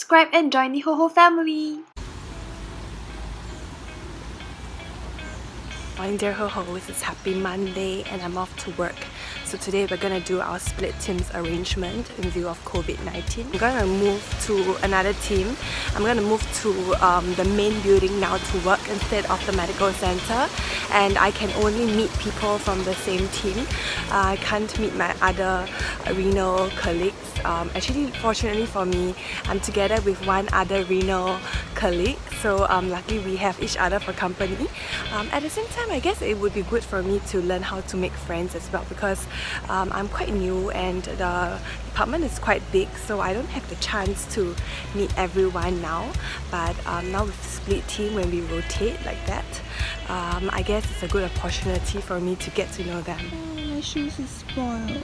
subscribe and join the HOHO family! Morning dear HOHOs, it's happy Monday and I'm off to work. So today we're gonna do our split teams arrangement in view of COVID-19. I'm gonna move to another team. I'm gonna move to the main building now to work instead of the medical center, and I can only meet people from the same team. I can't meet my other renal colleagues. Actually, fortunately for me, I'm together with one other renal colleague, so luckily we have each other for company. At the same time, I guess it would be good for me to learn how to make friends as well, because I'm quite new and the department is quite big, so I don't have the chance to meet everyone now. But now with the split team, when we rotate like that, I guess it's a good opportunity for me to get to know them. Oh, my shoes is spoiled.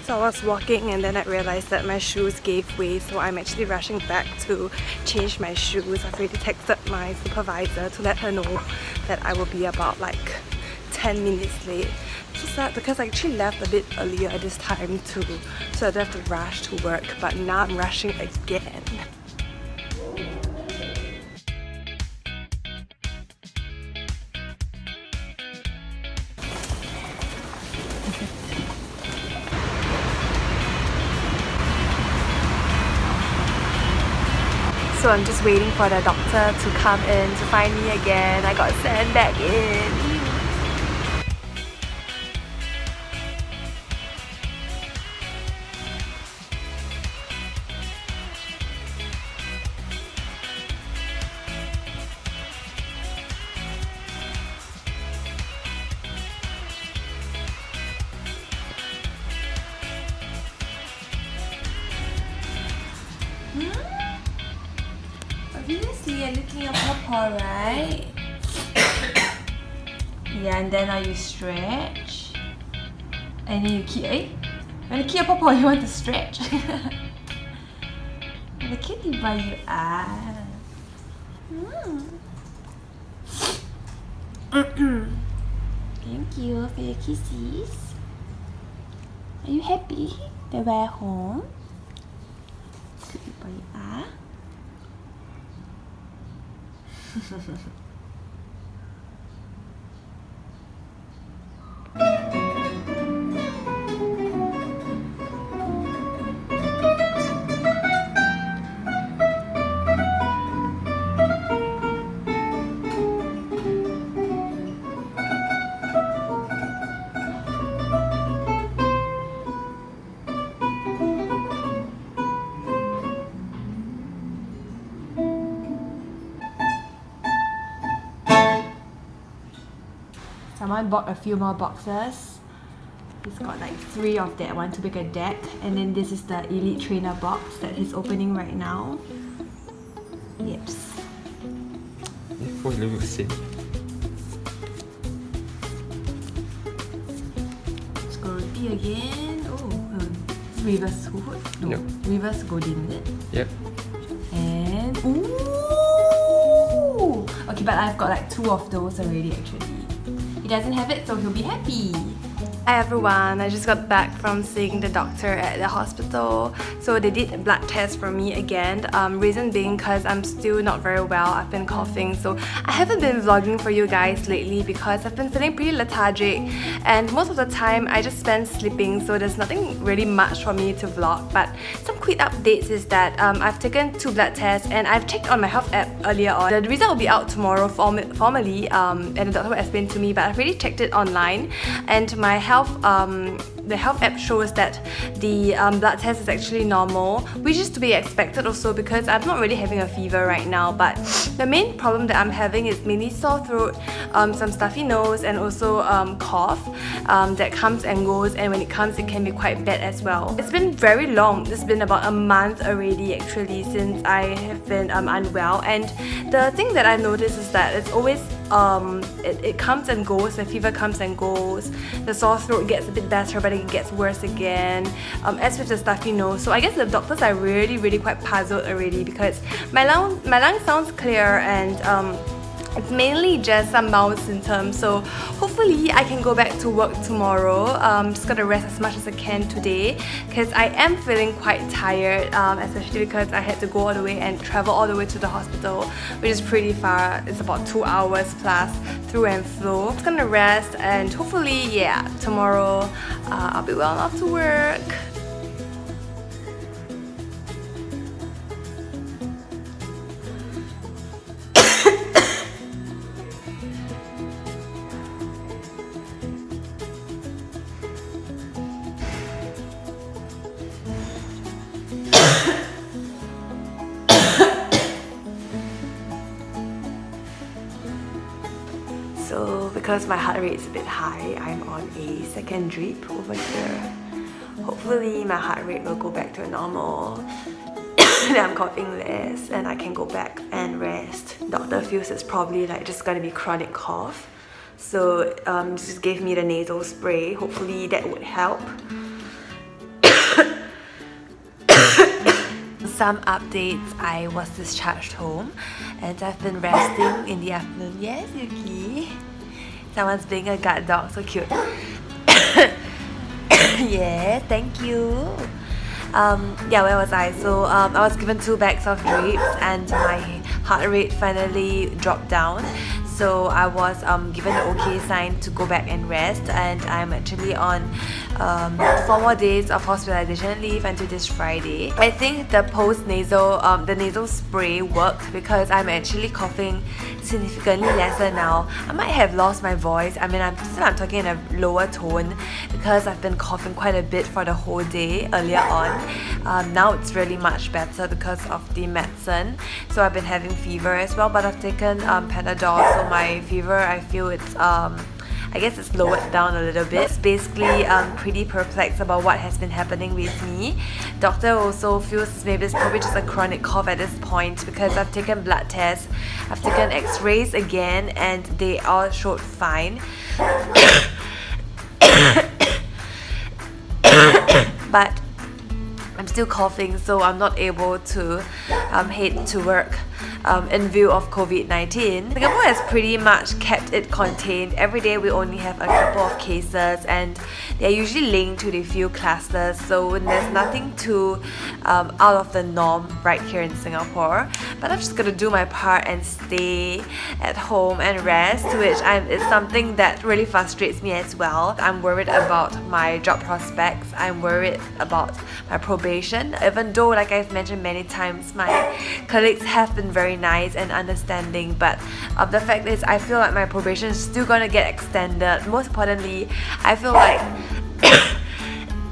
So I was walking and then I realized that my shoes gave way, so I'm actually rushing back to change my shoes. I've already texted my supervisor to let her know that I will be about like 10 minutes late. So sad because I actually left a bit earlier this time too, so I don't have to rush to work, but now I'm rushing again. So I'm just waiting for the doctor to come in to find me again. I got sent back in. Obviously, you're licking your paw, right? Yeah, and then now you stretch. And then you keep, when you keep your paw, you want to stretch. The kitty by you are. Thank you for your kisses. Are you happy that we're home? Kitty by you are. Someone bought a few more boxes. He's got like 3 of that one to make a deck, and then this is the Elite Trainer box that he's opening right now. Yips. Oh, it looks the same. Scrutty again. Oh, it's reverse hood. No, Yep. reverse Godin, is it? Yep. And ooh. Okay, but I've got like 2 of those already actually. He doesn't have it, so he'll be happy. Hi everyone, I just got back from seeing the doctor at the hospital. So they did a blood test for me again. Reason being because I'm still not very well. I've been coughing, so I haven't been vlogging for you guys lately because I've been feeling pretty lethargic, and most of the time I just spend sleeping, so there's nothing really much for me to vlog. But some quick updates is that I've taken 2 blood tests and I've checked on my health app earlier on. The result will be out tomorrow formally, and the doctor will explain to me, but I've already checked it online, and my the health app shows that the blood test is actually normal, which is to be expected also because I'm not really having a fever right now. But the main problem that I'm having is mainly sore throat, some stuffy nose, and also cough that comes and goes, and when it comes it can be quite bad as well. It's been very long. It's been about a month already actually since I have been unwell, and the thing that I've noticed is that it's always it comes and goes. The fever comes and goes, the sore throat gets a bit better but it gets worse again, as with the stuffy nose. So I guess the doctors are really quite puzzled already, because my lung sounds clear, and It's mainly just some mild symptoms, so hopefully I can go back to work tomorrow. I'm just gonna rest as much as I can today because I am feeling quite tired, especially because I had to go all the way and travel all the way to the hospital, which is pretty far. It's about 2 hours plus through and through. I'm just gonna rest and hopefully, yeah, tomorrow I'll be well enough to work. So because my heart rate is a bit high, I'm on a second drip over here. Hopefully my heart rate will go back to normal. Then I'm coughing less and I can go back and rest. Doctor feels it's probably like just gonna be chronic cough. So just gave me the nasal spray. Hopefully that would help. Some updates, I was discharged home and I've been resting in the afternoon. Yes, Yuki. Someone's being a guard dog, so cute. Yeah, thank you. Yeah, where was I? So I was given 2 bags of drips and my heart rate finally dropped down. So I was given the okay sign to go back and rest, and I'm actually on 4 more days of hospitalization leave until this Friday. I think the post-nasal, the nasal spray worked because I'm actually coughing significantly lesser now. I might have lost my voice. I mean, I'm talking in a lower tone because I've been coughing quite a bit for the whole day earlier on. Now it's really much better because of the medicine. So I've been having fever as well, but I've taken Panadol, so my fever, I feel it's I guess it's lowered down a little bit. It's basically pretty perplexed about what has been happening with me. Doctor also feels maybe it's probably just a chronic cough at this point because I've taken blood tests, I've taken x-rays again, and they all showed fine. But I'm still coughing, so I'm not able to head to work in view of COVID-19. Singapore has pretty much kept it contained. Every day we only have a couple of cases and they're usually linked to the few clusters, so there's nothing too out of the norm right here in Singapore. But I'm just gonna do my part and stay at home and rest, which it's something that really frustrates me as well. I'm worried about my job prospects, I'm worried about my probation, even though, like I've mentioned many times, my colleagues have been very nice and understanding, but the fact is I feel like my probation is still gonna get extended. Most importantly, I feel like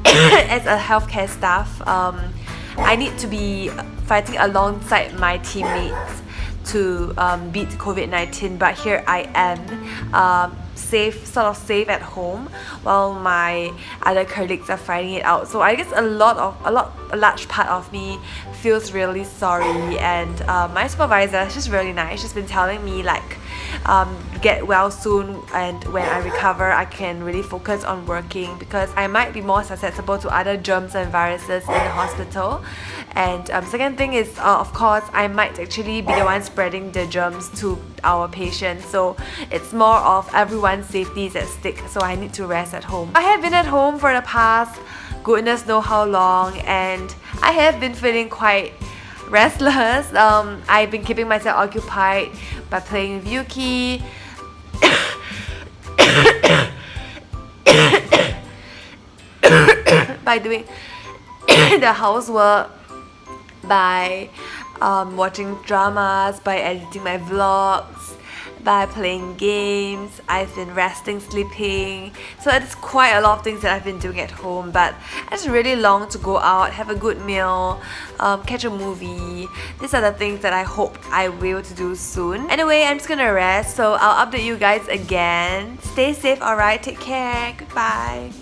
as a healthcare staff, I need to be fighting alongside my teammates to beat COVID-19, but here I am sort of safe at home while my other colleagues are fighting it out. So I guess a large part of me feels really sorry, and my supervisor is just really nice. She's been telling me like get well soon, and when I recover I can really focus on working because I might be more susceptible to other germs and viruses in the hospital. And second thing is of course I might actually be the one spreading the germs to our patients, so it's more of everyone's safety is at stake, so I need to rest at home. I have been at home for the past goodness know how long, and I have been feeling quite restless. I've been keeping myself occupied by playing with Yuki, by doing the housework, by watching dramas, by editing my vlogs, by playing games. I've been resting, sleeping, so it's quite a lot of things that I've been doing at home. But I just really long to go out, have a good meal, catch a movie. These are the things that I hope I will be able to do soon. Anyway, I'm just gonna rest, so I'll update you guys again. Stay safe, alright? Take care. Goodbye.